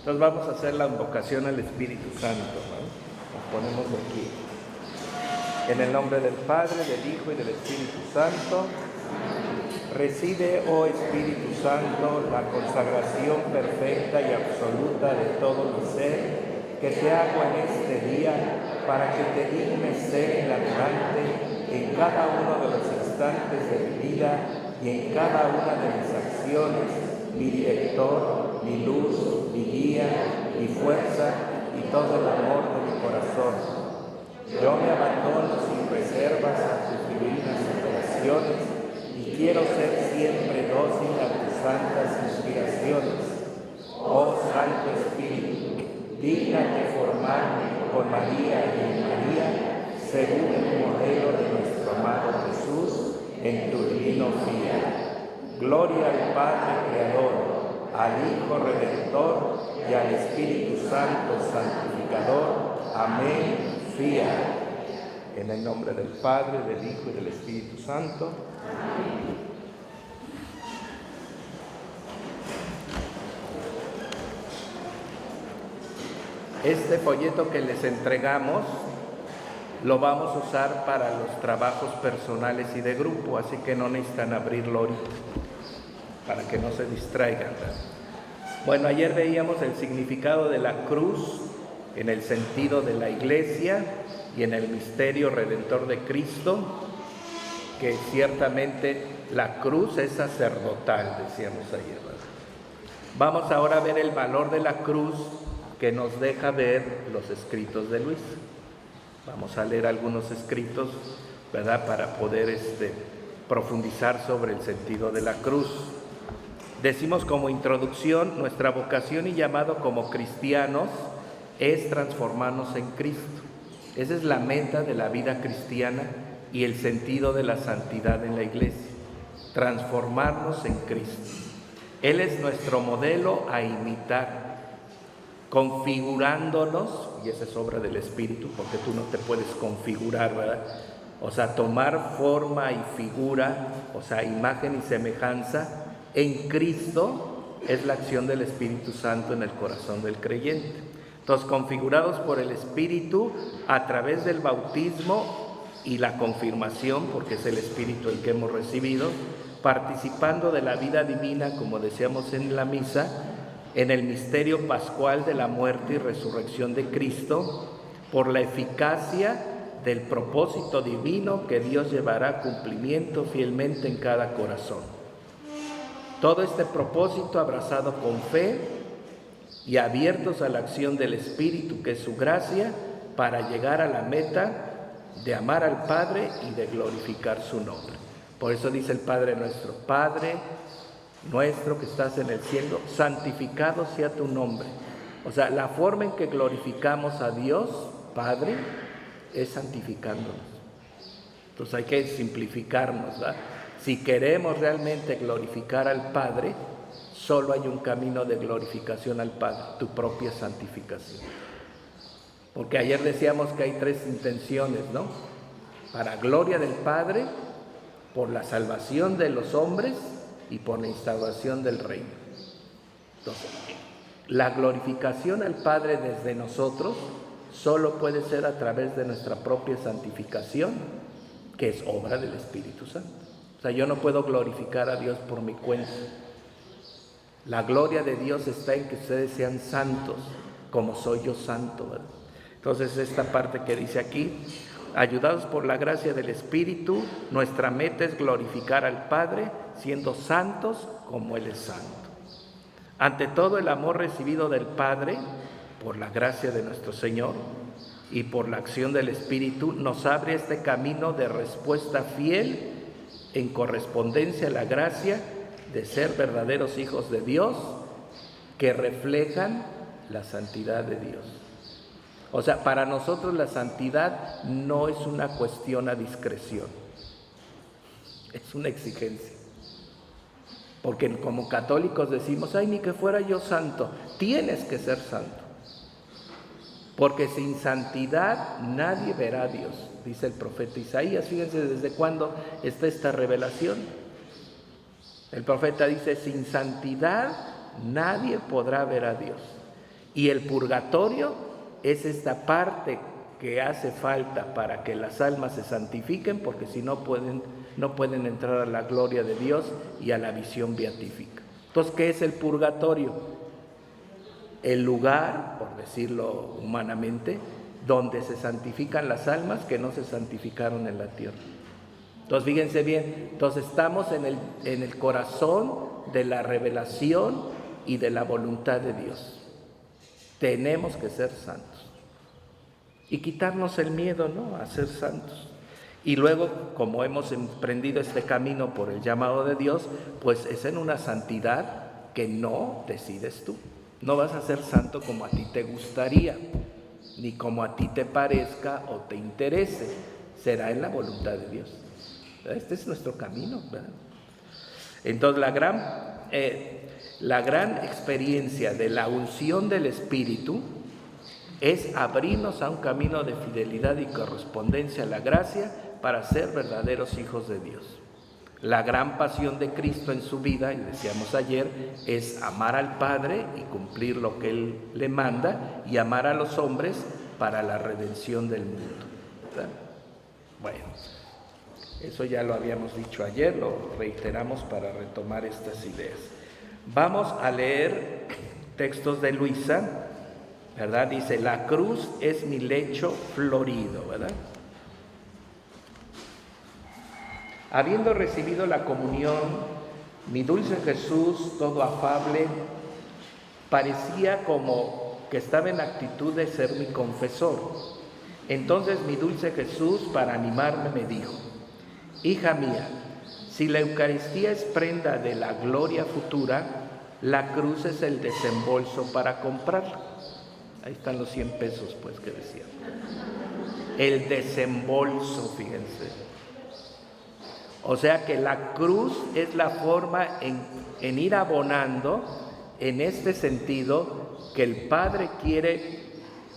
Entonces vamos a hacer la invocación al Espíritu Santo, ¿no? Nos ponemos aquí. En el nombre del Padre, del Hijo y del Espíritu Santo. Recibe, oh Espíritu Santo, la consagración perfecta y absoluta de todo mi ser que te hago en este día, para que te dignes ser inaugurante en cada uno de los instantes de mi vida y en cada una de mis acciones, mi director, mi luz, mi guía, mi fuerza y todo el amor de mi corazón. Yo me abandono sin reservas a tus divinas operaciones y quiero ser siempre dócil a tus santas inspiraciones. Oh Santo Espíritu, dígnate formarme con María y en María, según el modelo de nuestro amado Jesús, en tu divino fiat. Gloria al Padre Creador, al Hijo Redentor y al Espíritu Santo Santificador. Amén. Fiat. En el nombre del Padre, del Hijo y del Espíritu Santo. Amén. Este folleto que les entregamos lo vamos a usar para los trabajos personales y de grupo, así que no necesitan abrirlo ahorita, para que no se distraigan. Bueno, ayer veíamos el significado de la cruz en el sentido de la Iglesia y en el misterio redentor de Cristo, que ciertamente la cruz es sacerdotal, decíamos ayer, ¿verdad? Vamos ahora a ver el valor de la cruz que nos deja ver los escritos de Luis. Vamos a leer algunos escritos, ¿verdad?, para poder profundizar sobre el sentido de la cruz. Decimos como introducción, nuestra vocación y llamado como cristianos es transformarnos en Cristo. Esa es la meta de la vida cristiana y el sentido de la santidad en la Iglesia, transformarnos en Cristo. Él es nuestro modelo a imitar, configurándonos, y esa es obra del Espíritu, porque tú no te puedes configurar, ¿verdad? O sea, tomar forma y figura, o sea, imagen y semejanza en Cristo es la acción del Espíritu Santo en el corazón del creyente. Entonces, configurados por el Espíritu a través del bautismo y la confirmación, porque es el Espíritu el que hemos recibido, participando de la vida divina, como decíamos en la misa, en el misterio pascual de la muerte y resurrección de Cristo, por la eficacia del propósito divino que Dios llevará a cumplimiento fielmente en cada corazón. Todo este propósito abrazado con fe y abiertos a la acción del Espíritu, que es su gracia, para llegar a la meta de amar al Padre y de glorificar su nombre. Por eso dice el Padre nuestro: Padre nuestro que estás en el cielo, santificado sea tu nombre. O sea, la forma en que glorificamos a Dios, Padre, es santificándonos. Entonces hay que simplificarnos, ¿verdad? Si queremos realmente glorificar al Padre, solo hay un camino de glorificación al Padre: tu propia santificación. Porque ayer decíamos que hay tres intenciones, ¿no? Para gloria del Padre, por la salvación de los hombres y por la instauración del reino. Entonces, la glorificación al Padre desde nosotros solo puede ser a través de nuestra propia santificación, que es obra del Espíritu Santo. O sea, yo no puedo glorificar a Dios por mi cuenta. La gloria de Dios está en que ustedes sean santos, como soy yo santo, ¿verdad? Entonces, esta parte que dice aquí: ayudados por la gracia del Espíritu, nuestra meta es glorificar al Padre, siendo santos como Él es santo. Ante todo, el amor recibido del Padre, por la gracia de nuestro Señor y por la acción del Espíritu, nos abre este camino de respuesta fiel en correspondencia a la gracia de ser verdaderos hijos de Dios que reflejan la santidad de Dios. O sea, para nosotros la santidad no es una cuestión a discreción, es una exigencia. Porque como católicos decimos: ay, ni que fuera yo santo. Tienes que ser santo. Porque sin santidad nadie verá a Dios, dice el profeta Isaías. Fíjense desde cuándo está esta revelación. El profeta dice: sin santidad nadie podrá ver a Dios. Y el purgatorio es esta parte que hace falta para que las almas se santifiquen, porque si no pueden entrar a la gloria de Dios y a la visión beatífica. Entonces, ¿qué es el purgatorio? El lugar, por decirlo humanamente, donde se santifican las almas que no se santificaron en la tierra. Entonces, fíjense bien, entonces estamos en el corazón de la revelación y de la voluntad de Dios. Tenemos que ser santos y quitarnos el miedo, ¿no?, a ser santos. Y luego, como hemos emprendido este camino por el llamado de Dios, pues es en una santidad que no decides tú. No vas a ser santo como a ti te gustaría, ni como a ti te parezca o te interese. Será en la voluntad de Dios. Este es nuestro camino, ¿verdad? Entonces, la gran experiencia de la unción del Espíritu es abrirnos a un camino de fidelidad y correspondencia a la gracia para ser verdaderos hijos de Dios. La gran pasión de Cristo en su vida, y decíamos ayer, es amar al Padre y cumplir lo que Él le manda, y amar a los hombres para la redención del mundo, ¿verdad? Bueno, eso ya lo habíamos dicho ayer, lo reiteramos para retomar estas ideas. Vamos a leer textos de Luisa, ¿verdad? Dice, la cruz es mi lecho florido, ¿verdad? Habiendo recibido la comunión, mi dulce Jesús, todo afable, parecía como que estaba en actitud de ser mi confesor. Entonces mi dulce Jesús, para animarme, me dijo, hija mía, si la Eucaristía es prenda de la gloria futura, la cruz es el desembolso para comprarla. Ahí están los 100 pesos, pues, que decía. El desembolso, fíjense. O sea que la cruz es la forma en ir abonando en este sentido que el Padre quiere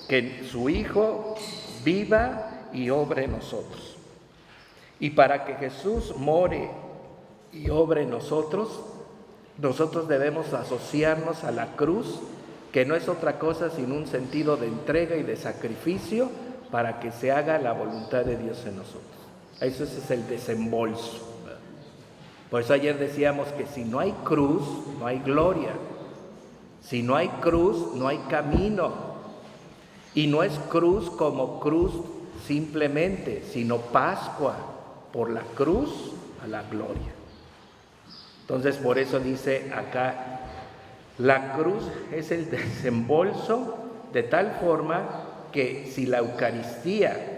que su Hijo viva y obre en nosotros. Y para que Jesús more y obre en nosotros debemos asociarnos a la cruz, que no es otra cosa sino un sentido de entrega y de sacrificio para que se haga la voluntad de Dios en nosotros. Eso es el desembolso. Por eso ayer decíamos que si no hay cruz, no hay gloria. Si no hay cruz, no hay camino. Y no es cruz como cruz simplemente, sino Pascua, por la cruz a la gloria. Entonces, por eso dice acá, la cruz es el desembolso de tal forma que si la Eucaristía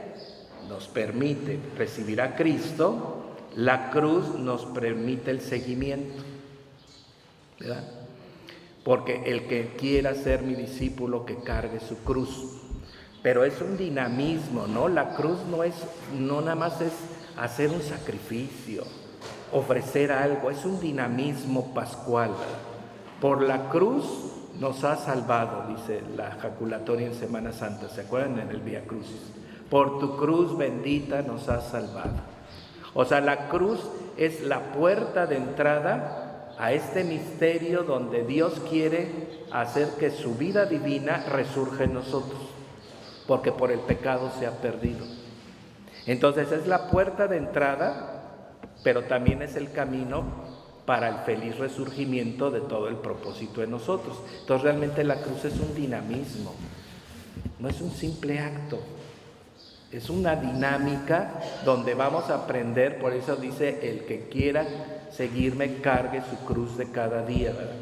nos permite recibir a Cristo, la cruz nos permite el seguimiento, ¿verdad? Porque el que quiera ser mi discípulo, que cargue su cruz. Pero es un dinamismo, ¿no? La cruz no nada más es hacer un sacrificio, ofrecer algo, es un dinamismo pascual. Por la cruz nos ha salvado, dice la jaculatoria en Semana Santa, ¿se acuerdan? En el Vía Crucis. Por tu cruz bendita nos has salvado. O sea, la cruz es la puerta de entrada a este misterio donde Dios quiere hacer que su vida divina resurja en nosotros, porque por el pecado se ha perdido. Entonces es la puerta de entrada, pero también es el camino para el feliz resurgimiento de todo el propósito de nosotros. Entonces realmente la cruz es un dinamismo, no es un simple acto. Es una dinámica donde vamos a aprender, por eso dice, el que quiera seguirme, cargue su cruz de cada día, ¿verdad?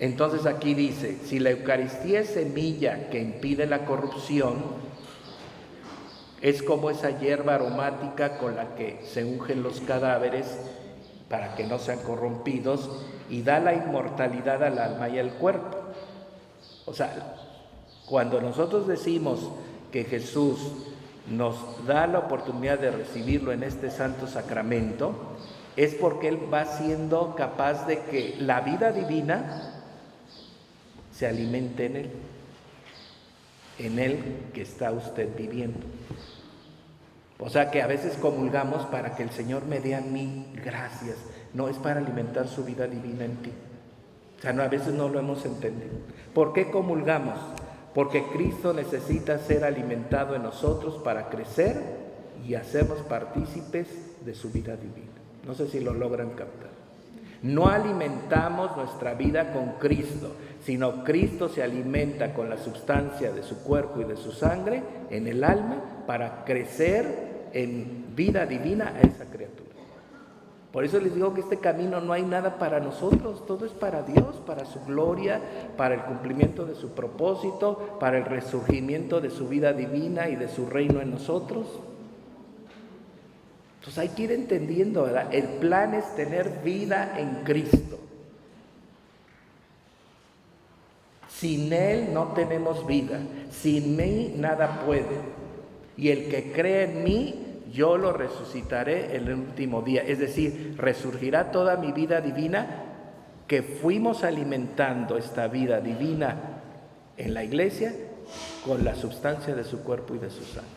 Entonces aquí dice, si la Eucaristía es semilla que impide la corrupción, es como esa hierba aromática con la que se ungen los cadáveres para que no sean corrompidos y da la inmortalidad al alma y al cuerpo. O sea, cuando nosotros decimos que Jesús nos da la oportunidad de recibirlo en este santo sacramento, es porque Él va siendo capaz de que la vida divina se alimente en Él que está usted viviendo. O sea que a veces comulgamos para que el Señor me dé a mí gracias, no es para alimentar su vida divina en ti. O sea, a veces no lo hemos entendido. ¿Por qué comulgamos? Porque Cristo necesita ser alimentado en nosotros para crecer y hacernos partícipes de su vida divina. No sé si lo logran captar. No alimentamos nuestra vida con Cristo, sino Cristo se alimenta con la sustancia de su cuerpo y de su sangre en el alma para crecer en vida divina a esa criatura. Por eso les digo que este camino no hay nada para nosotros, todo es para Dios, para su gloria, para el cumplimiento de su propósito, para el resurgimiento de su vida divina y de su reino en nosotros. Entonces hay que ir entendiendo, ¿verdad? El plan es tener vida en Cristo. Sin Él no tenemos vida, sin mí nada puede. Y el que cree en mí, yo lo resucitaré en el último día. Es decir, resurgirá toda mi vida divina que fuimos alimentando esta vida divina en la iglesia con la sustancia de su cuerpo y de su sangre.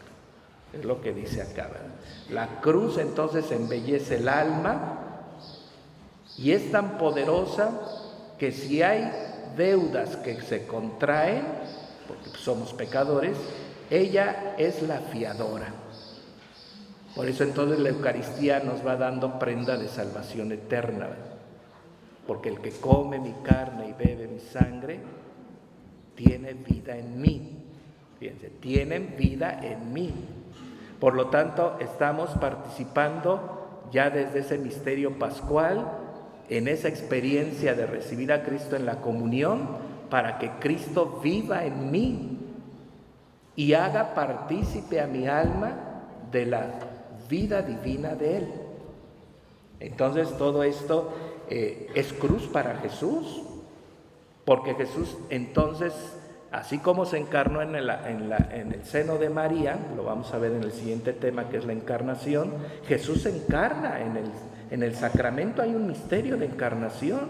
Es lo que dice acá, ¿verdad? La cruz entonces embellece el alma y es tan poderosa que si hay deudas que se contraen, porque somos pecadores, ella es la fiadora. Por eso entonces la Eucaristía nos va dando prenda de salvación eterna, ¿verdad? Porque el que come mi carne y bebe mi sangre tiene vida en mí. Fíjense, tienen vida en mí. Por lo tanto, estamos participando ya desde ese misterio pascual, en esa experiencia de recibir a Cristo en la comunión, para que Cristo viva en mí y haga partícipe a mi alma de la vida divina de Él. Entonces todo esto es cruz para Jesús, porque Jesús entonces, así como se encarnó en el seno de María, lo vamos a ver en el siguiente tema que es la encarnación, Jesús se encarna en el sacramento. Hay un misterio de encarnación,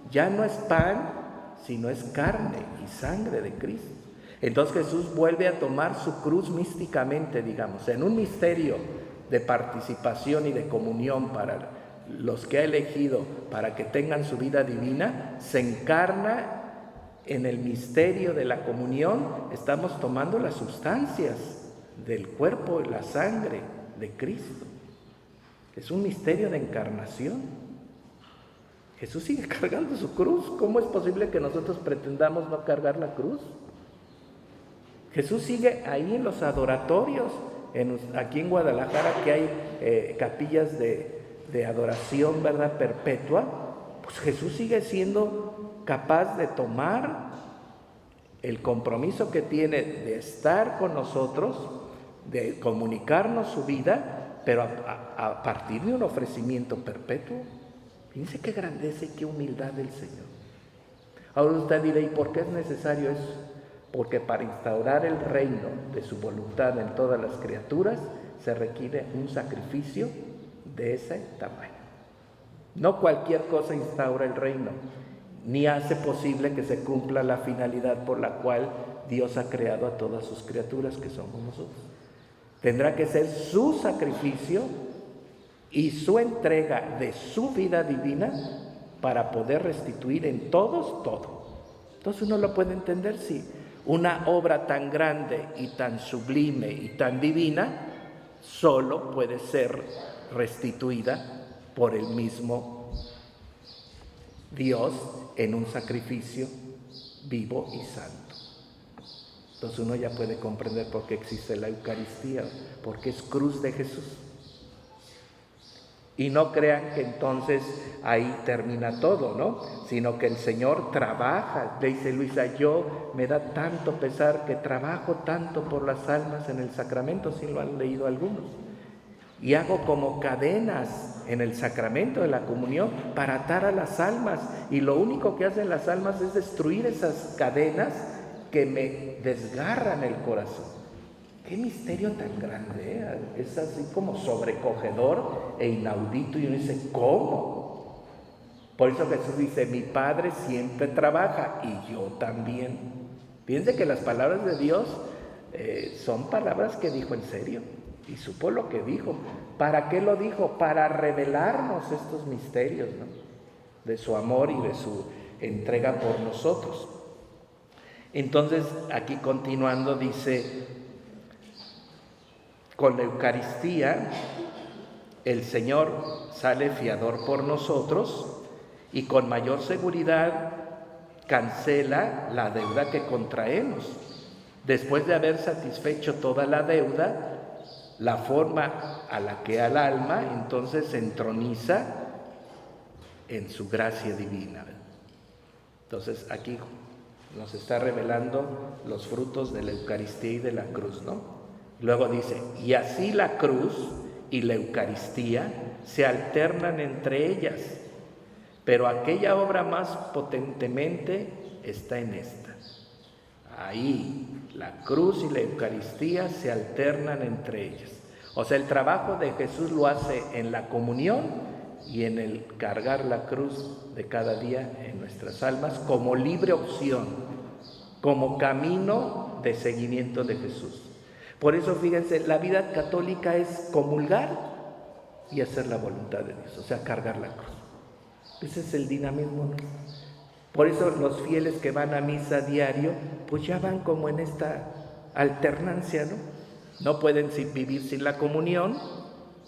ya no es pan, sino es carne y sangre de Cristo. Entonces Jesús vuelve a tomar su cruz místicamente, digamos, en un misterio de participación y de comunión para los que ha elegido para que tengan su vida divina, se encarna en el misterio de la comunión. Estamos tomando las sustancias del cuerpo y la sangre de Cristo. Es un misterio de encarnación. Jesús sigue cargando su cruz. ¿Cómo es posible que nosotros pretendamos no cargar la cruz? Jesús sigue ahí en los adoratorios. Aquí en Guadalajara, que hay capillas de adoración, ¿verdad?, perpetua, pues Jesús sigue siendo capaz de tomar el compromiso que tiene de estar con nosotros, de comunicarnos su vida, pero a partir de un ofrecimiento perpetuo. Fíjense qué grandeza y qué humildad del Señor. Ahora usted dirá, ¿y por qué es necesario eso? Porque para instaurar el reino de su voluntad en todas las criaturas se requiere un sacrificio de ese tamaño. No cualquier cosa instaura el reino, ni hace posible que se cumpla la finalidad por la cual Dios ha creado a todas sus criaturas, que somos nosotros. Tendrá que ser su sacrificio y su entrega de su vida divina para poder restituir en todos todo. Entonces uno lo puede entender, sí. Una obra tan grande y tan sublime y tan divina solo puede ser restituida por el mismo Dios en un sacrificio vivo y santo. Entonces uno ya puede comprender por qué existe la Eucaristía, porque es cruz de Jesús. Y no crean que entonces ahí termina todo, ¿no? Sino que el Señor trabaja. Le dice Luisa, yo me da tanto pesar que trabajo tanto por las almas en el sacramento, si lo han leído algunos. Y hago como cadenas en el sacramento de la comunión para atar a las almas. Y lo único que hacen las almas es destruir esas cadenas que me desgarran el corazón. ¡Qué misterio tan grande! Es así como sobrecogedor e inaudito. Y uno dice, ¿cómo? Por eso Jesús dice, mi Padre siempre trabaja y yo también. Fíjense que las palabras de Dios son palabras que dijo en serio. Y supo lo que dijo. ¿Para qué lo dijo? Para revelarnos estos misterios, ¿no?, de su amor y entrega por nosotros. Entonces, aquí continuando dice, con la Eucaristía el Señor sale fiador por nosotros y con mayor seguridad cancela la deuda que contraemos. Después de haber satisfecho toda la deuda, la forma a la que al alma entonces se entroniza en su gracia divina. Entonces aquí nos está revelando los frutos de la Eucaristía y de la cruz, ¿no? Luego dice, y así la cruz y la Eucaristía se alternan entre ellas, pero aquella obra más potentemente está en esta. Ahí la cruz y la Eucaristía se alternan entre ellas. O sea, el trabajo de Jesús lo hace en la comunión y en el cargar la cruz de cada día en nuestras almas como libre opción, como camino de seguimiento de Jesús. Por eso, fíjense, la vida católica es comulgar y hacer la voluntad de Dios, o sea, cargar la cruz. Ese es el dinamismo, ¿no? Por eso los fieles que van a misa diario, pues ya van como en esta alternancia, ¿no? No pueden vivir sin la comunión,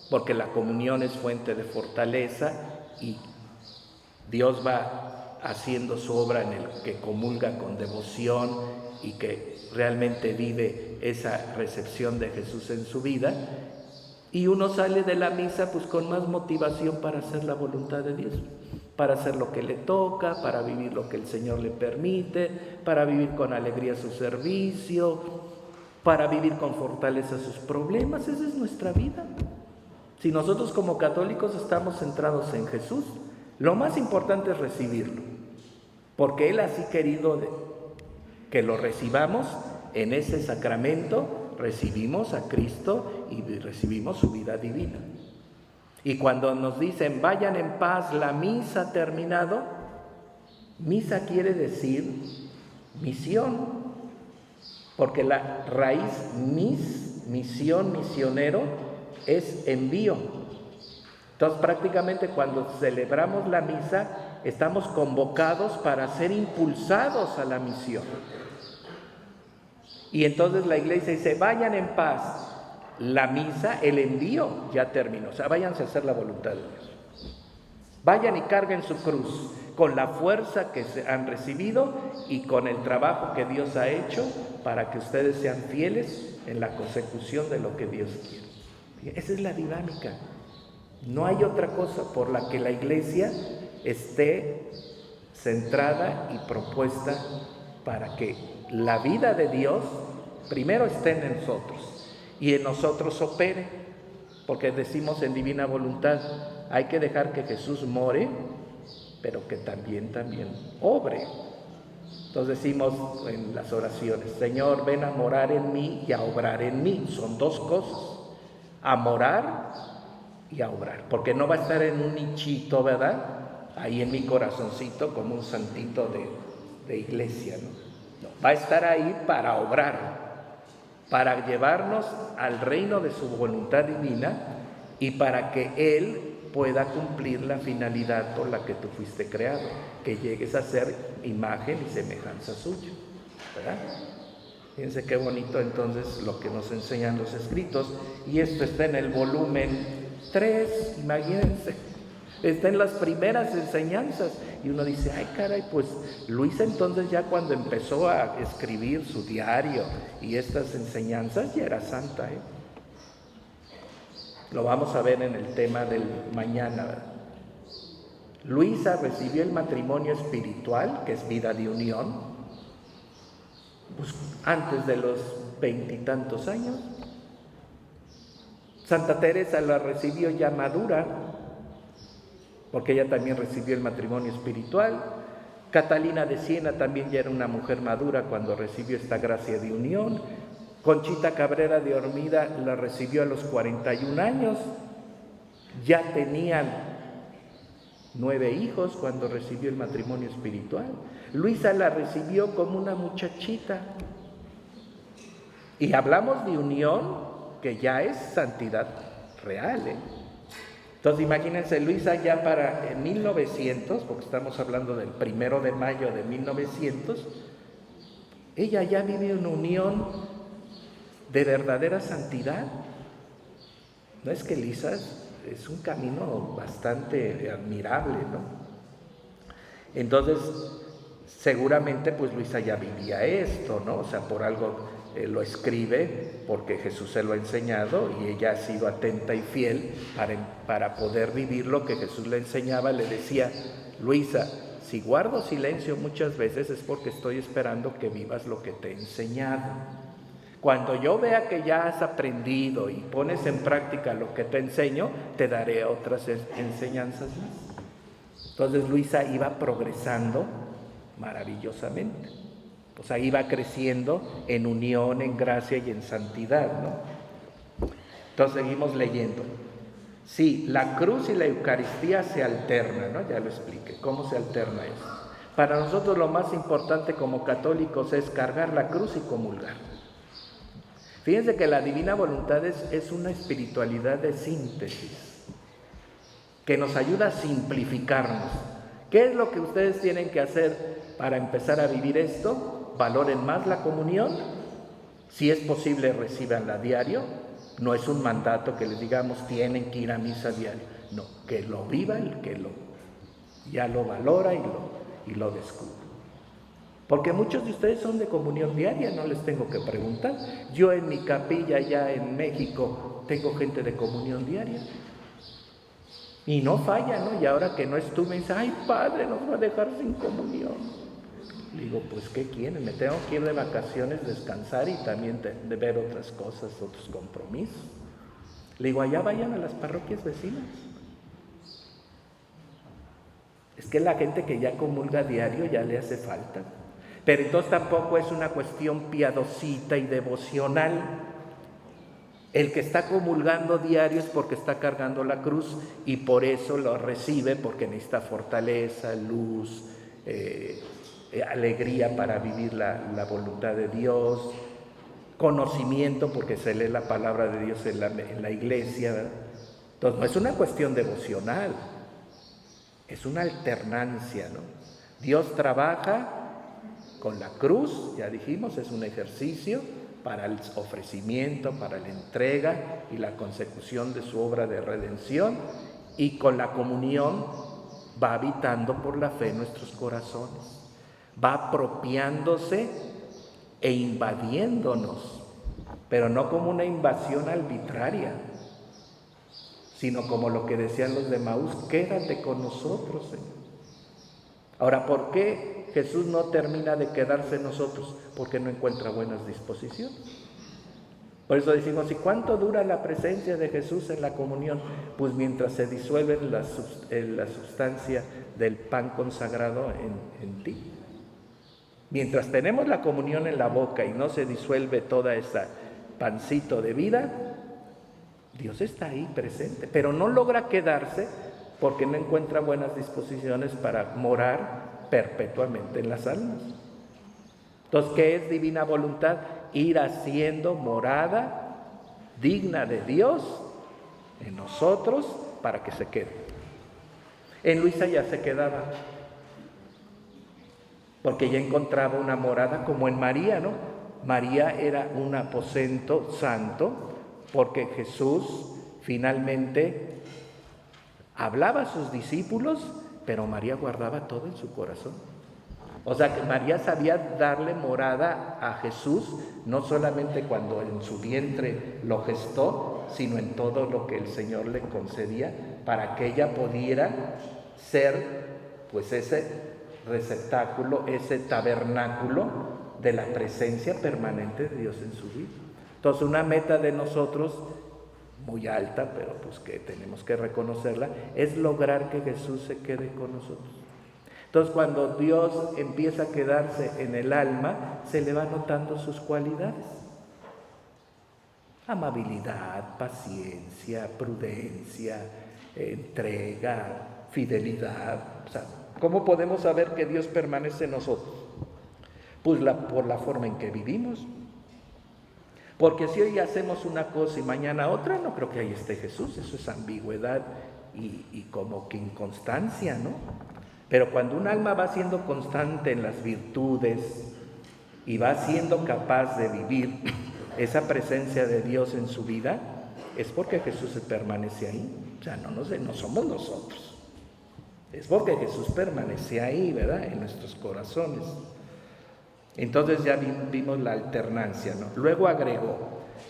porque la comunión es fuente de fortaleza y Dios va haciendo su obra en el que comulga con devoción y que realmente vive esa recepción de Jesús en su vida. Y uno sale de la misa pues con más motivación para hacer la voluntad de Dios, para hacer lo que le toca, para vivir lo que el Señor le permite, para vivir con alegría su servicio, para vivir con fortaleza sus problemas. Esa es nuestra vida. Si nosotros como católicos estamos centrados en Jesús, lo más importante es recibirlo, porque Él así querido que lo recibamos en ese sacramento. Recibimos a Cristo y recibimos su vida divina. Y cuando nos dicen, vayan en paz, la misa ha terminado, misa quiere decir misión, porque la raíz misión, misionero, es envío. Entonces prácticamente cuando celebramos la misa, estamos convocados para ser impulsados a la misión. Y entonces la iglesia dice, vayan en paz. La misa, el envío ya terminó. O sea, váyanse a hacer la voluntad de Dios. Vayan y carguen su cruz con la fuerza que se han recibido y con el trabajo que Dios ha hecho para que ustedes sean fieles en la consecución de lo que Dios quiere. Esa es la dinámica. No hay otra cosa por la que la iglesia esté centrada y propuesta para que la vida de Dios primero esté en nosotros y en nosotros opere, porque decimos en divina voluntad, hay que dejar que Jesús more, pero que también obre. Entonces decimos en las oraciones, Señor, ven a morar en mí y a obrar en mí. Son dos cosas, a morar y a obrar, porque no va a estar en un nichito, ¿verdad? Ahí en mi corazoncito como un santito de iglesia, ¿no? Va a estar ahí para obrar, para llevarnos al reino de su voluntad divina y para que Él pueda cumplir la finalidad por la que tú fuiste creado, que llegues a ser imagen y semejanza suya, ¿verdad? Fíjense qué bonito entonces lo que nos enseñan los escritos, y esto está en el volumen 3, imagínense. Está en las primeras enseñanzas y uno dice, ay caray, pues Luisa entonces ya cuando empezó a escribir su diario y estas enseñanzas ya era santa, ¿eh? Lo vamos a ver en el tema del mañana, ¿verdad? Luisa recibió el matrimonio espiritual, que es vida de unión, pues antes de los 20 y tantos años. Santa Teresa la recibió ya madura, porque ella también recibió el matrimonio espiritual. Catalina de Siena también ya era una mujer madura cuando recibió esta gracia de unión. Conchita Cabrera de Ormida la recibió a los 41 años. Ya tenían 9 hijos cuando recibió el matrimonio espiritual. Luisa la recibió como una muchachita. Y hablamos de unión que ya es santidad real, ¿eh? Entonces imagínense, Luisa ya para 1900, porque estamos hablando del 1 de mayo de 1900, ella ya vive una unión de verdadera santidad. No es que Luisa es un camino bastante admirable, ¿no? Entonces, seguramente pues Luisa ya vivía esto, ¿no? O sea, por algo lo escribe, porque Jesús se lo ha enseñado y ella ha sido atenta y fiel para poder vivir lo que Jesús le enseñaba. Le decía: Luisa, si guardo silencio muchas veces es porque estoy esperando que vivas lo que te he enseñado. Cuando yo vea que ya has aprendido y pones en práctica lo que te enseño, te daré otras enseñanzas más. Entonces Luisa iba progresando maravillosamente. O sea, iba creciendo en unión, en gracia y en santidad, ¿no? Entonces seguimos leyendo. Sí, la cruz y la Eucaristía se alternan, ¿no? Ya lo expliqué. ¿Cómo se alterna eso? Para nosotros lo más importante como católicos es cargar la cruz y comulgar. Fíjense que la divina voluntad es una espiritualidad de síntesis que nos ayuda a simplificarnos. ¿Qué es lo que ustedes tienen que hacer para empezar a vivir esto? Valoren más la comunión. Si es posible, recíbanla diario. No es un mandato que les digamos tienen que ir a misa diario. No, que lo viva el que ya lo valora y lo descubre. Porque muchos de ustedes son de comunión diaria, no les tengo que preguntar. Yo en mi capilla allá en México tengo gente de comunión diaria. Y no falla, ¿no? Y ahora que no estuve, me dice: ay, padre, nos va a dejar sin comunión. Le digo: pues, ¿qué quieren? Me tengo que ir de vacaciones, descansar y también de ver otras cosas, otros compromisos. Le digo: allá vayan a las parroquias vecinas. Es que la gente que ya comulga diario ya le hace falta. Pero entonces tampoco es una cuestión piadosita y devocional. El que está comulgando diario es porque está cargando la cruz y por eso lo recibe, porque necesita fortaleza, luz, alegría para vivir la voluntad de Dios, conocimiento porque se lee la palabra de Dios en la iglesia, ¿verdad? Entonces no es una cuestión devocional, es una alternancia, ¿no? Dios trabaja con la cruz, ya dijimos, es un ejercicio para el ofrecimiento, para la entrega y la consecución de su obra de redención, y con la comunión va habitando por la fe en nuestros corazones, va apropiándose e invadiéndonos, pero no como una invasión arbitraria, sino como lo que decían los de Maús: quédate con nosotros, Señor. Ahora, ¿por qué Jesús no termina de quedarse en nosotros? Porque no encuentra buenas disposiciones. Por eso decimos: ¿y cuánto dura la presencia de Jesús en la comunión? Pues mientras se disuelve la sustancia del pan consagrado en ti. Mientras tenemos la comunión en la boca y no se disuelve toda esa pancito de vida, Dios está ahí presente, pero no logra quedarse porque no encuentra buenas disposiciones para morar perpetuamente en las almas. Entonces, ¿qué es divina voluntad? Ir haciendo morada digna de Dios en nosotros para que se quede. En Luisa ya se quedaba, porque ya encontraba una morada como en María, ¿no? María era un aposento santo porque Jesús finalmente hablaba a sus discípulos, pero María guardaba todo en su corazón. O sea que María sabía darle morada a Jesús, no solamente cuando en su vientre lo gestó, sino en todo lo que el Señor le concedía, para que ella pudiera ser pues ese receptáculo, ese tabernáculo de la presencia permanente de Dios en su vida. Entonces, una meta de nosotros muy alta, pero pues que tenemos que reconocerla, es lograr que Jesús se quede con nosotros. Entonces, cuando Dios empieza a quedarse en el alma, se le va notando sus cualidades: amabilidad, paciencia, prudencia, entrega, fidelidad. O sea, ¿cómo podemos saber que Dios permanece en nosotros? Pues por la forma en que vivimos. Porque si hoy hacemos una cosa y mañana otra, no creo que ahí esté Jesús. Eso es ambigüedad y como que inconstancia, ¿no? Pero cuando un alma va siendo constante en las virtudes y va siendo capaz de vivir esa presencia de Dios en su vida, es porque Jesús permanece ahí. O sea, no somos nosotros. Es porque Jesús permanece ahí, ¿verdad? En nuestros corazones. Entonces ya vimos la alternancia, ¿no? Luego agregó: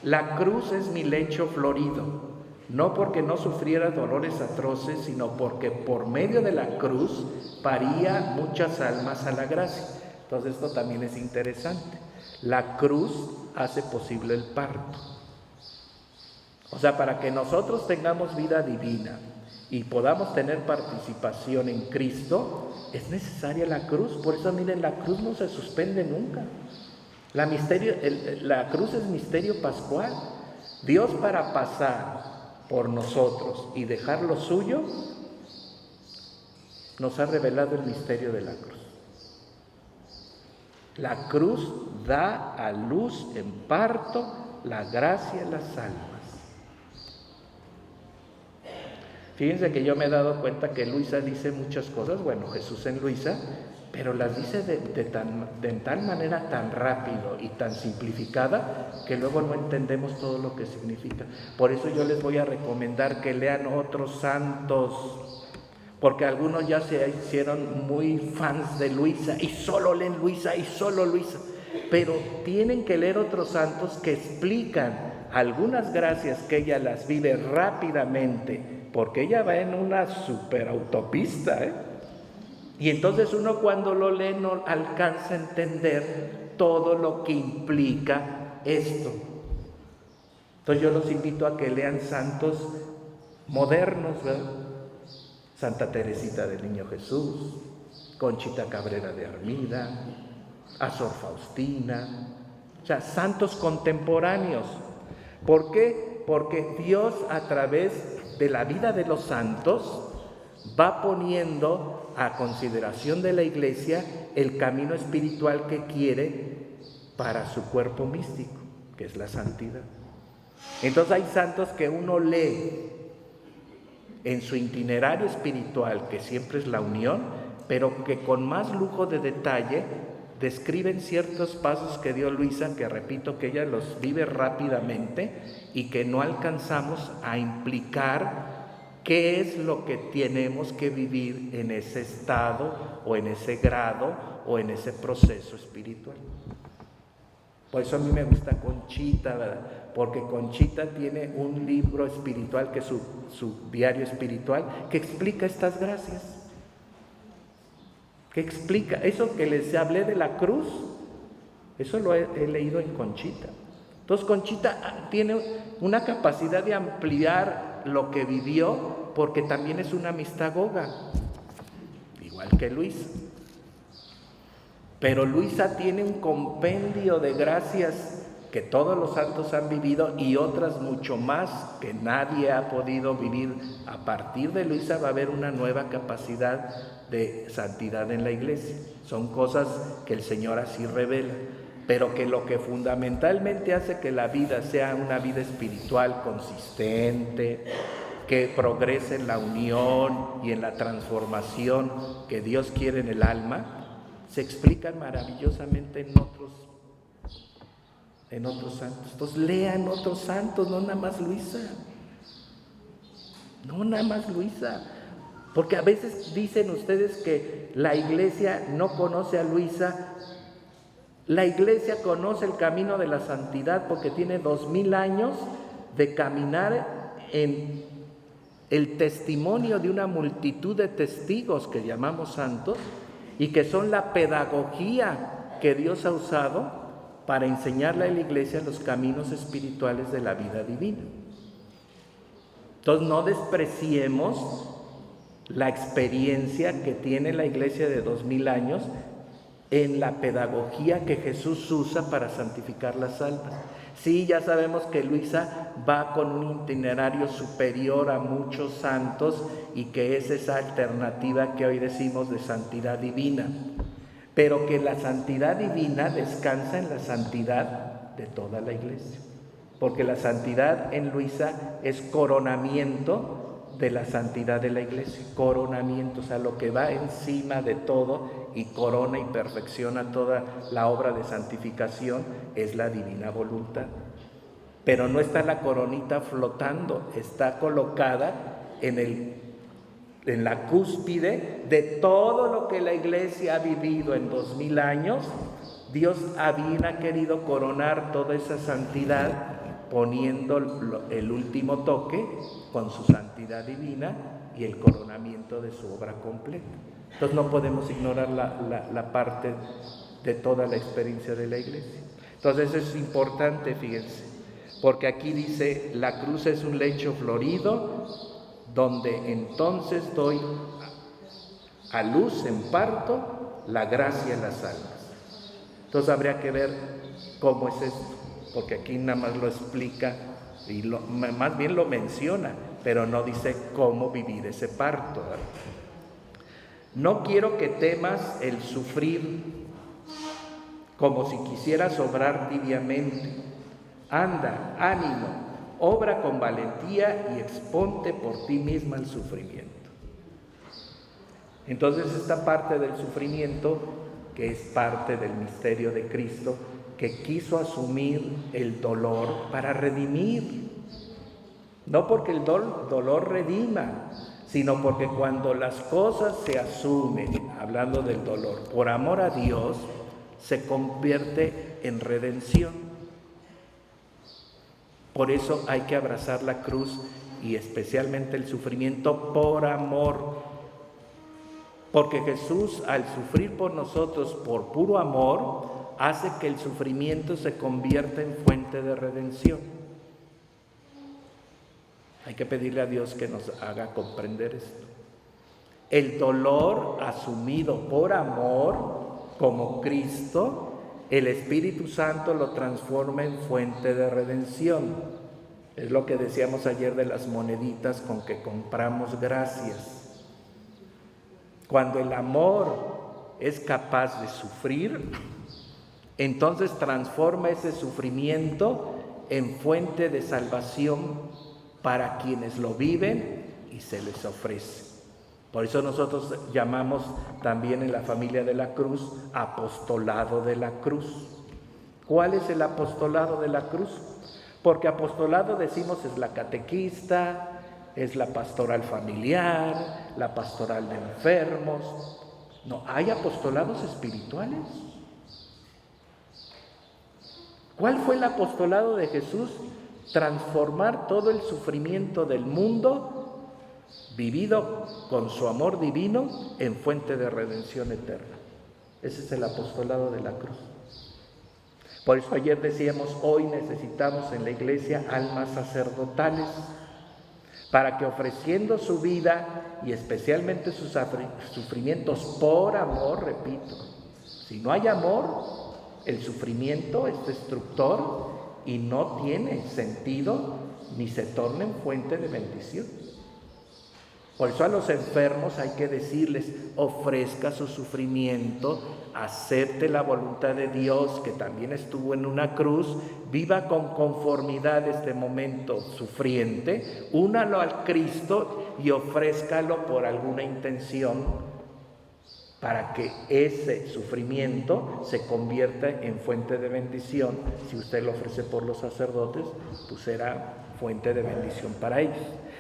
la cruz es mi lecho florido, no porque no sufriera dolores atroces, sino porque por medio de la cruz paría muchas almas a la gracia. Entonces esto también es interesante. La cruz hace posible el parto. O sea, para que nosotros tengamos vida divina y podamos tener participación en Cristo, es necesaria la cruz. Por eso, miren, la cruz no se suspende nunca. La cruz es misterio pascual. Dios, para pasar por nosotros y dejar lo suyo, nos ha revelado el misterio de la cruz. La cruz da a luz en parto la gracia en las almas. Fíjense que yo me he dado cuenta que Luisa dice muchas cosas, bueno, Jesús en Luisa, pero las dice de tal manera tan rápido y tan simplificada que luego no entendemos todo lo que significa. Por eso yo les voy a recomendar que lean otros santos, porque algunos ya se hicieron muy fans de Luisa y solo leen Luisa y solo Luisa, pero tienen que leer otros santos que explican algunas gracias que ella las vive rápidamente, porque ella va en una superautopista, y entonces uno cuando lo lee no alcanza a entender todo lo que implica esto. Entonces yo los invito a que lean santos modernos, ¿verdad? Santa Teresita del Niño Jesús, Conchita Cabrera de Armida, a Sor Faustina, o sea, santos contemporáneos. ¿Por qué? Porque Dios, a través de la vida de los santos, va poniendo a consideración de la Iglesia el camino espiritual que quiere para su cuerpo místico, que es la santidad. Entonces hay santos que uno lee en su itinerario espiritual, que siempre es la unión, pero que con más lujo de detalle describen ciertos pasos que dio Luisa, que repito que ella los vive rápidamente y que no alcanzamos a implicar qué es lo que tenemos que vivir en ese estado o en ese grado o en ese proceso espiritual. Por eso a mí me gusta Conchita, ¿verdad? Porque Conchita tiene un libro espiritual que es su diario espiritual, que explica estas gracias. Que explica eso que les hablé de la cruz, eso lo he leído en Conchita. Entonces Conchita tiene una capacidad de ampliar lo que vivió, porque también es una mistagoga, igual que Luisa. Pero Luisa tiene un compendio de gracias que todos los santos han vivido y otras mucho más que nadie ha podido vivir. A partir de Luisa va a haber una nueva capacidad de santidad en la Iglesia. Son cosas que el Señor así revela, pero que lo que fundamentalmente hace que la vida sea una vida espiritual consistente, que progrese en la unión y en la transformación que Dios quiere en el alma, se explican maravillosamente en otros santos. Entonces lean otros santos, no nada más Luisa. No nada más Luisa. Porque a veces dicen ustedes que la Iglesia no conoce a Luisa. La Iglesia conoce el camino de la santidad porque tiene 2000 años de caminar en el testimonio de una multitud de testigos que llamamos santos, y que son la pedagogía que Dios ha usado para enseñarle a la Iglesia los caminos espirituales de la vida divina. Entonces no despreciemos la experiencia que tiene la Iglesia de 2000 años en la pedagogía que Jesús usa para santificar las almas. Sí, ya sabemos que Luisa va con un itinerario superior a muchos santos y que es esa alternativa que hoy decimos de santidad divina, pero que la santidad divina descansa en la santidad de toda la Iglesia, porque la santidad en Luisa es coronamiento de la santidad de la iglesia, coronamiento, o sea, lo que va encima de todo y corona y perfecciona toda la obra de santificación es la divina voluntad. Pero no está la coronita flotando, está colocada en la cúspide de todo lo que la iglesia ha vivido en 2000 años. Dios había querido coronar toda esa santidad poniendo el último toque con su santidad divina y el coronamiento de su obra completa. Entonces no podemos ignorar la parte de toda la experiencia de la iglesia. Entonces es importante, fíjense, porque aquí dice, la cruz es un lecho florido donde entonces doy a luz en parto la gracia en las almas. Entonces habría que ver cómo es esto, porque aquí nada más lo explica y más bien lo menciona, pero no dice cómo vivir ese parto, ¿verdad? No quiero que temas el sufrir como si quisieras obrar tibiamente. Anda, ánimo, obra con valentía y exponte por ti misma el sufrimiento. Entonces esta parte del sufrimiento, que es parte del misterio de Cristo, que quiso asumir el dolor para redimir. No porque el dolor redima, sino porque cuando las cosas se asumen, hablando del dolor, por amor a Dios, se convierte en redención. Por eso hay que abrazar la cruz y especialmente el sufrimiento por amor. Porque Jesús, al sufrir por nosotros por puro amor, hace que el sufrimiento se convierta en fuente de redención. Hay que pedirle a Dios que nos haga comprender esto. El dolor asumido por amor, como Cristo, el Espíritu Santo lo transforma en fuente de redención. Es lo que decíamos ayer de las moneditas con que compramos gracias. Cuando el amor es capaz de sufrir, entonces transforma ese sufrimiento en fuente de salvación para quienes lo viven y se les ofrece. Por eso nosotros llamamos también en la familia de la cruz apostolado de la cruz. ¿Cuál es el apostolado de la cruz? Porque apostolado decimos es la catequista, es la pastoral familiar, la pastoral de enfermos. No, hay apostolados espirituales. ¿Cuál fue el apostolado de Jesús? Transformar todo el sufrimiento del mundo vivido con su amor divino en fuente de redención eterna. Ese es el apostolado de la cruz. Por eso ayer decíamos, hoy necesitamos en la iglesia almas sacerdotales para que ofreciendo su vida y especialmente sus sufrimientos por amor, repito, si no hay amor, el sufrimiento es destructor y no tiene sentido ni se torna en fuente de bendición. Por eso a los enfermos hay que decirles, ofrezca su sufrimiento, acepte la voluntad de Dios que también estuvo en una cruz, viva con conformidad este momento sufriente, únalo al Cristo y ofrézcalo por alguna intención para que ese sufrimiento se convierta en fuente de bendición. Si usted lo ofrece por los sacerdotes, pues será fuente de bendición para ellos.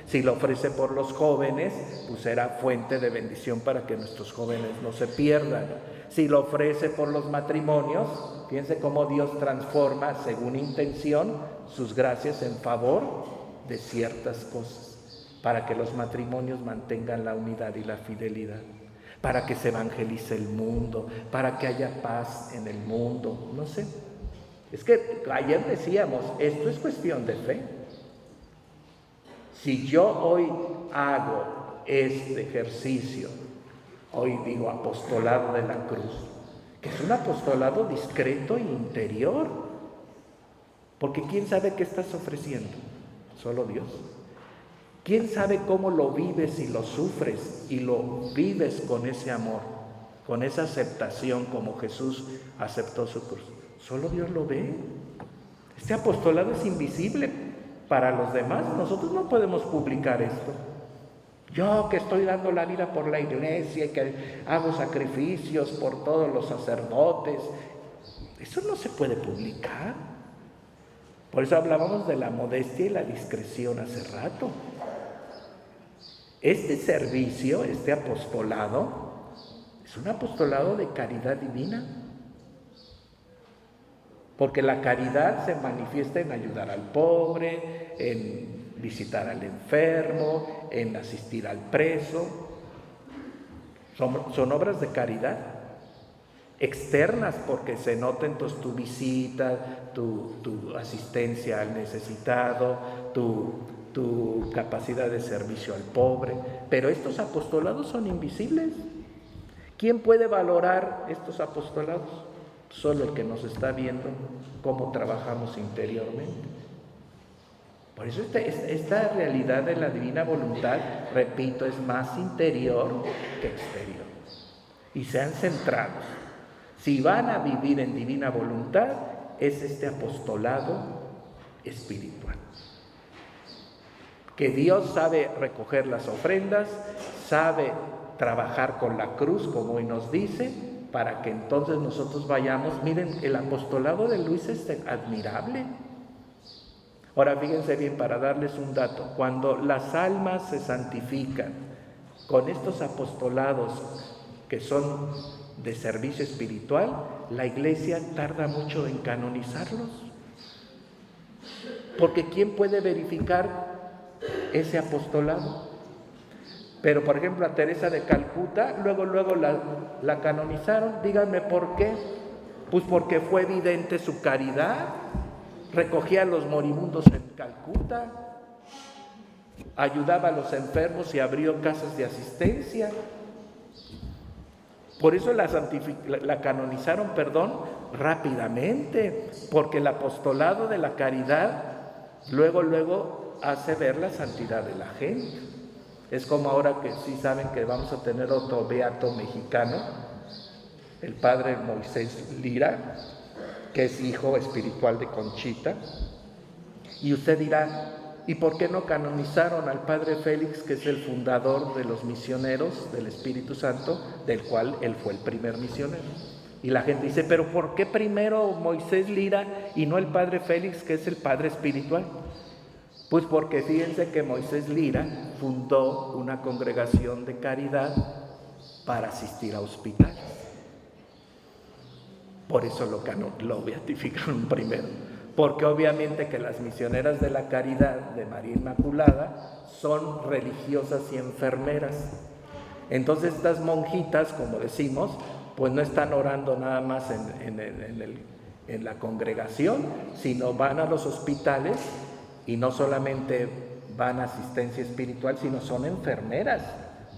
Si lo ofrece por los jóvenes, pues será fuente de bendición para que nuestros jóvenes no se pierdan. Si lo ofrece por los matrimonios, fíjense cómo Dios transforma, según intención, sus gracias en favor de ciertas cosas, para que los matrimonios mantengan la unidad y la fidelidad, para que se evangelice el mundo, para que haya paz en el mundo, no sé. Es que ayer decíamos, esto es cuestión de fe. Si yo hoy hago este ejercicio, hoy digo apostolado de la cruz, que es un apostolado discreto e interior, porque ¿quién sabe qué estás ofreciendo? Solo Dios. ¿Quién sabe cómo lo vives y lo sufres y lo vives con ese amor, con esa aceptación como Jesús aceptó su cruz? Solo Dios lo ve. Este apostolado es invisible para los demás. Nosotros no podemos publicar esto. Yo que estoy dando la vida por la iglesia y que hago sacrificios por todos los sacerdotes, eso no se puede publicar. Por eso hablábamos de la modestia y la discreción hace rato. Este servicio, este apostolado, es un apostolado de caridad divina. Porque la caridad se manifiesta en ayudar al pobre, en visitar al enfermo, en asistir al preso. Son obras de caridad externas, porque se nota entonces tu visita, tu asistencia al necesitado, tu capacidad de servicio al pobre. Pero estos apostolados son invisibles. ¿Quién puede valorar estos apostolados? Solo el que nos está viendo cómo trabajamos interiormente. Por eso esta realidad de la divina voluntad, repito, es más interior que exterior. Y sean centrados. Si van a vivir en divina voluntad, es este apostolado espiritual. Que Dios sabe recoger las ofrendas, sabe trabajar con la cruz, como hoy nos dice, para que entonces nosotros vayamos. Miren, el apostolado de Luis es admirable. Ahora fíjense bien, para darles un dato, cuando las almas se santifican con estos apostolados que son de servicio espiritual, la iglesia tarda mucho en canonizarlos. Porque ¿quién puede verificar ese apostolado? Pero por ejemplo a Teresa de Calcuta, luego la canonizaron. Díganme por qué. Pues porque fue evidente su caridad. Recogía a los moribundos en Calcuta, ayudaba a los enfermos y abrió casas de asistencia. Por eso la canonizaron, rápidamente, porque el apostolado de la caridad luego hace ver la santidad de la gente. Es como ahora que sí saben que vamos a tener otro beato mexicano, el padre Moisés Lira, que es hijo espiritual de Conchita. Y usted dirá, ¿y por qué no canonizaron al padre Félix, que es el fundador de los misioneros del Espíritu Santo, del cual él fue el primer misionero? Y la gente dice, ¿pero por qué primero Moisés Lira y no el padre Félix, que es el padre espiritual? Pues porque fíjense que Moisés Lira fundó una congregación de caridad para asistir a hospitales. Por eso lo beatificaron primero. Porque obviamente que las misioneras de la caridad de María Inmaculada son religiosas y enfermeras. Entonces estas monjitas, como decimos, pues no están orando nada más en la congregación, sino van a los hospitales y no solamente van a asistencia espiritual, sino son enfermeras.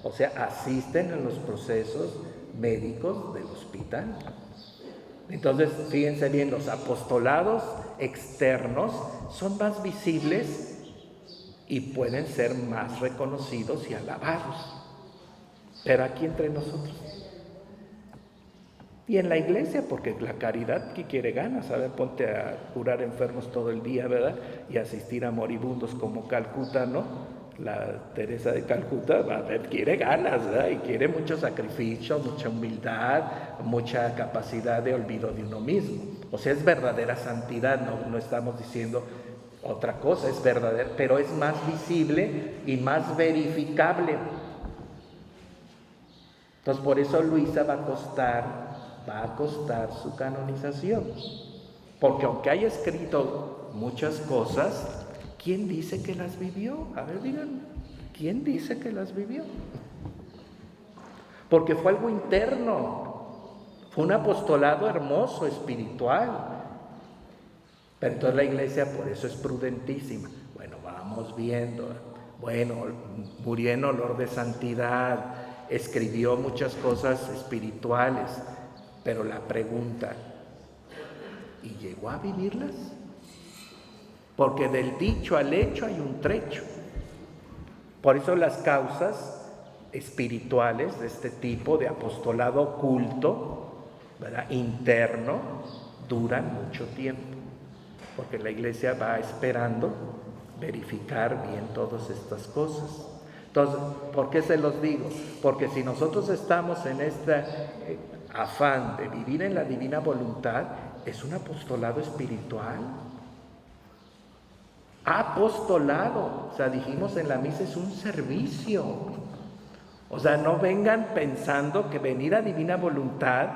O sea, asisten en los procesos médicos del hospital. Entonces, fíjense bien, los apostolados externos son más visibles y pueden ser más reconocidos y alabados. Pero aquí entre nosotros. Y en la iglesia, porque la caridad, ¿qué quiere ganas? A ver, ponte a curar enfermos todo el día, ¿verdad? Y asistir a moribundos como Calcuta, ¿no? La Teresa de Calcuta, a ver, quiere ganas, ¿verdad? Y quiere mucho sacrificio, mucha humildad, mucha capacidad de olvido de uno mismo. O sea, es verdadera santidad, no estamos diciendo otra cosa, es verdadera, pero es más visible y más verificable. Entonces, por eso Luisa va a costar su canonización. Porque aunque haya escrito muchas cosas, ¿quién dice que las vivió? A ver, díganme, ¿quién dice que las vivió? Porque fue algo interno, fue un apostolado hermoso, espiritual. Pero entonces la iglesia por eso es prudentísima. Bueno, vamos viendo. Bueno, murió en olor de santidad, escribió muchas cosas espirituales, pero la pregunta, ¿y llegó a vivirlas? Porque del dicho al hecho hay un trecho. Por eso las causas espirituales de este tipo de apostolado oculto, ¿verdad?, interno, duran mucho tiempo. Porque la iglesia va esperando verificar bien todas estas cosas. Entonces, ¿por qué se los digo? Porque si nosotros estamos en este afán de vivir en la divina voluntad, es un apostolado espiritual. Apostolado, o sea, dijimos en la misa, es un servicio. O sea, no vengan pensando que venir a divina voluntad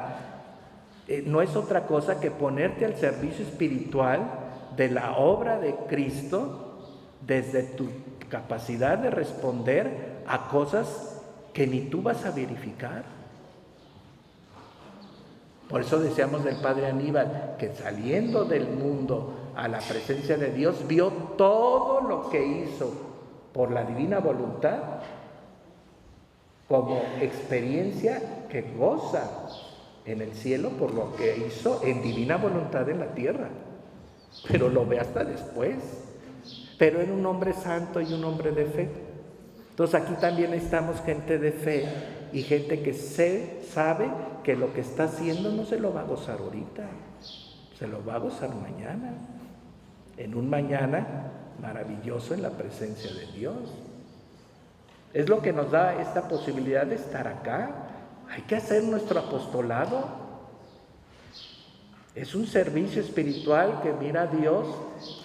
no es otra cosa que ponerte al servicio espiritual de la obra de Cristo desde tu capacidad de responder a cosas que ni tú vas a verificar. Por eso decíamos del Padre Aníbal que saliendo del mundo a la presencia de Dios vio todo lo que hizo por la divina voluntad como experiencia que goza en el cielo por lo que hizo en divina voluntad en la tierra, pero lo ve hasta después. Pero era un hombre santo y un hombre de fe. Entonces aquí también estamos gente de fe y gente que sabe que lo que está haciendo no se lo va a gozar ahorita, se lo va a gozar mañana, en un mañana maravilloso en la presencia de Dios. Es lo que nos da esta posibilidad de estar acá. Hay que hacer nuestro apostolado. Es un servicio espiritual que mira a Dios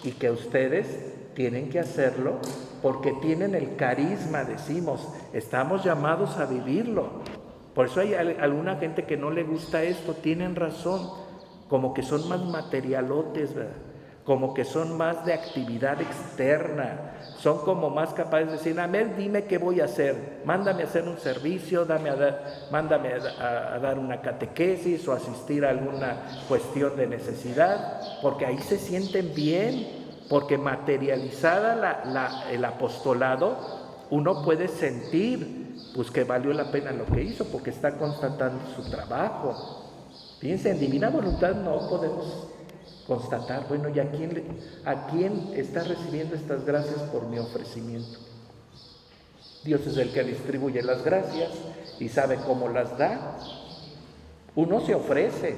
y que ustedes tienen que hacerlo porque tienen el carisma, decimos, estamos llamados a vivirlo. Por eso hay alguna gente que no le gusta esto, tienen razón, como que son más materialotes, ¿verdad? Como que son más de actividad externa, son como más capaces de decir, a ver, dime qué voy a hacer, mándame a hacer un servicio, mándame a dar una catequesis o asistir a alguna cuestión de necesidad, porque ahí se sienten bien, porque materializada el apostolado, uno puede sentir pues que valió la pena lo que hizo, porque está constatando su trabajo. Fíjense, en divina voluntad no podemos constatar, bueno, ¿y a quién está recibiendo estas gracias por mi ofrecimiento? Dios es el que distribuye las gracias y sabe cómo las da. Uno se ofrece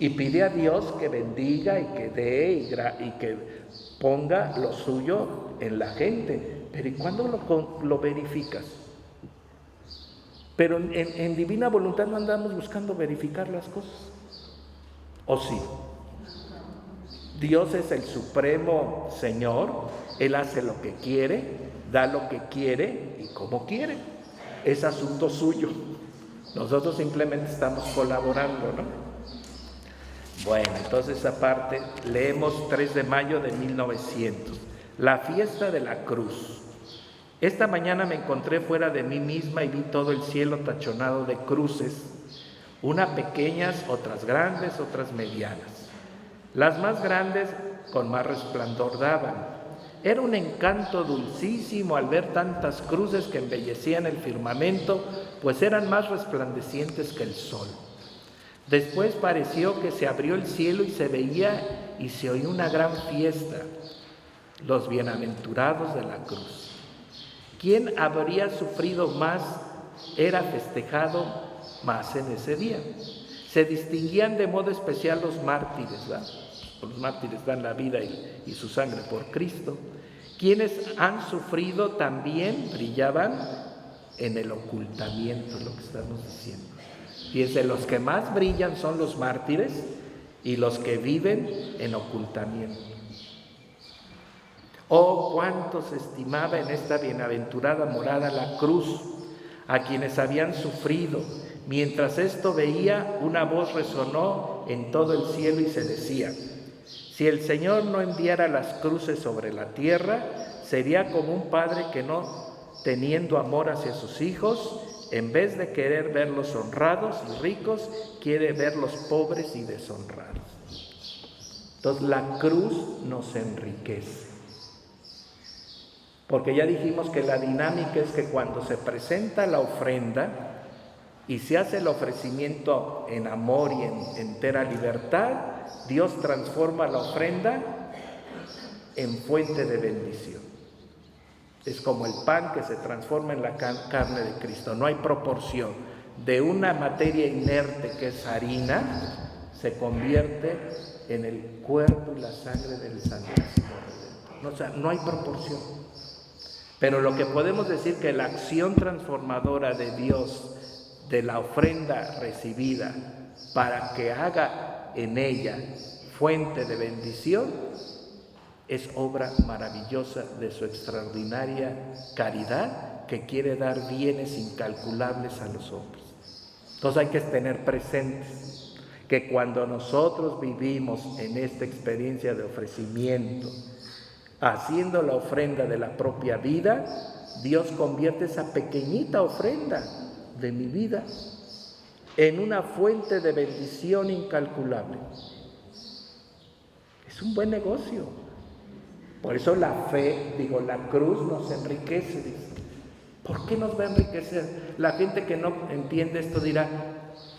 y pide a Dios que bendiga y que dé y que ponga lo suyo en la gente. Pero ¿y cuándo lo verificas? Pero en divina voluntad no andamos buscando verificar las cosas. ¿O sí? Dios es el supremo Señor, Él hace lo que quiere, da lo que quiere y como quiere. Es asunto suyo. Nosotros simplemente estamos colaborando, ¿no? Bueno, entonces aparte, leemos 3 de mayo de 1900, la fiesta de la cruz. Esta mañana me encontré fuera de mí misma y vi todo el cielo tachonado de cruces, unas pequeñas, otras grandes, otras medianas. Las más grandes con más resplandor daban. Era un encanto dulcísimo al ver tantas cruces que embellecían el firmamento, pues eran más resplandecientes que el sol. Después pareció que se abrió el cielo y se veía y se oía una gran fiesta, los bienaventurados de la cruz. ¿Quién habría sufrido más? Era festejado más en ese día. Se distinguían de modo especial los mártires, ¿verdad? Los mártires dan la vida y su sangre por Cristo. Quienes han sufrido también brillaban en el ocultamiento, es lo que estamos diciendo. Fíjense, los que más brillan son los mártires y los que viven en ocultamiento. Oh, cuánto se estimaba en esta bienaventurada morada la cruz, a quienes habían sufrido. Mientras esto veía, una voz resonó en todo el cielo y se decía: si el Señor no enviara las cruces sobre la tierra, sería como un padre que no, teniendo amor hacia sus hijos, en vez de querer verlos honrados y ricos, quiere verlos pobres y deshonrados. Entonces la cruz nos enriquece. Porque ya dijimos que la dinámica es que cuando se presenta la ofrenda y se hace el ofrecimiento en amor y en entera libertad, Dios transforma la ofrenda en fuente de bendición. Es como el pan que se transforma en la carne de Cristo. No hay proporción. De una materia inerte que es harina, se convierte en el cuerpo y la sangre del Santísimo Redentor. O sea, no hay proporción. Pero lo que podemos decir que la acción transformadora de Dios, de la ofrenda recibida, para que haga en ella fuente de bendición, es obra maravillosa de su extraordinaria caridad, que quiere dar bienes incalculables a los hombres. Entonces hay que tener presentes que cuando nosotros vivimos en esta experiencia de ofrecimiento, haciendo la ofrenda de la propia vida, Dios convierte esa pequeñita ofrenda de mi vida en una fuente de bendición incalculable. Es un buen negocio. Por eso la fe, la cruz nos enriquece. Dice. ¿Por qué nos va a enriquecer? La gente que no entiende esto dirá,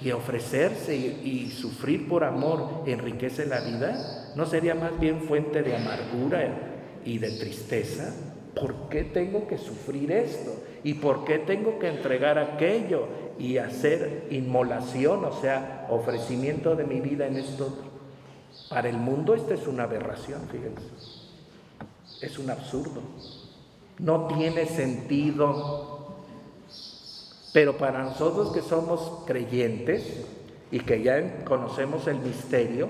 ¿y ofrecerse y sufrir por amor enriquece la vida? ¿No sería más bien fuente de amargura y de tristeza? ¿Por qué tengo que sufrir esto? ¿Y por qué tengo que entregar aquello y hacer inmolación, o sea, ofrecimiento de mi vida en esto? Para el mundo esta es una aberración, fíjense. Es un absurdo. No tiene sentido. Pero para nosotros que somos creyentes y que ya conocemos el misterio,